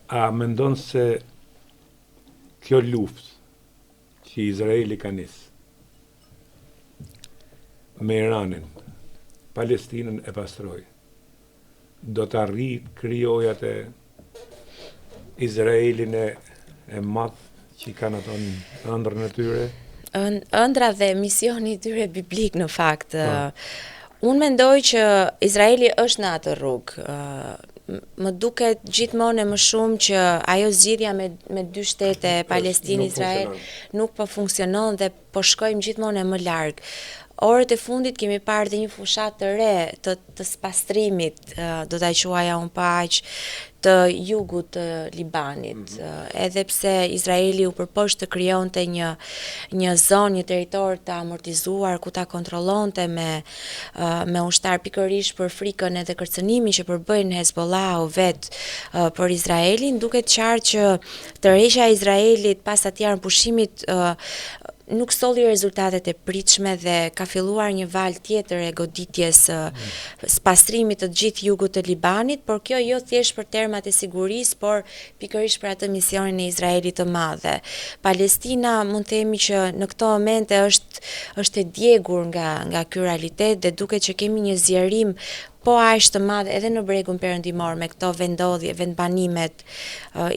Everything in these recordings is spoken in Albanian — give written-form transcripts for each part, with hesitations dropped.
A mendon se kjo luftë që Izraeli ka nisë me Iranin, Palestinën e pastroi, do të arrijë krijojat e Izraelin e madh që kanë ato në ëndrrën e tyre? Ëndra dhe misioni i tyre biblik në fakt. Unë mendoj që Izraeli është në atë rrugë. Më duket gjithmonë e më shumë që ajo zgjidhja me dy shtete, Palestinë, Izrael, nuk po funksionon dhe po shkojmë gjithmonë e më larg. Orët e fundit kemi parë dhe një fushat të re të spastrimit, do ta quaja unë pa aq, të jugut të Libanit, edhe pse Izraeli u përpoq të krijonte një zonë, një territor të amortizuar ku ta kontrollonte me ushtar pikërisht për frikën edhe kërcënimin që përbën Hezbollahu vetë për Izraelin, duket qartë që tërheqja e Izraelit pas atij pushimit nuk solli rezultatet e pritshme dhe ka filluar një valë tjetër e goditjes spastrimit të gjithë jugut të Libanit, por kjo jo thjesht për termat e sigurisë, por pikërisht për atë misionin e Izraelit të madhe. Palestina mund të themi që në këto momente është e djegur nga ky realitet dhe duket që kemi një zgjerim po aq të madh edhe në bregun perëndimor me këto vendbanimet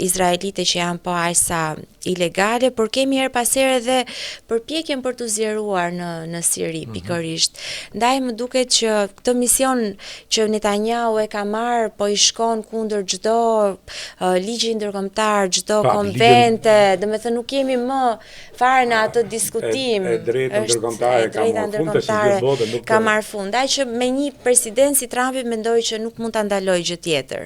izraelite që janë po aq sa ilegale, por kemi her pas here edhe përpjekjen për të zgjeruar në Siri pikërisht. Ndaj më duket që këtë mision që Netanyahu e ka marrë po i shkon kundër çdo ligji ndërkombëtar, çdo konvente, domethënë nuk kemi më fare në atë diskutim. Drejta ndërkombëtare ka marrë fund. Ndaj që me një president si Trumpi mendoj që nuk mund ta ndaloj gjë tjetër.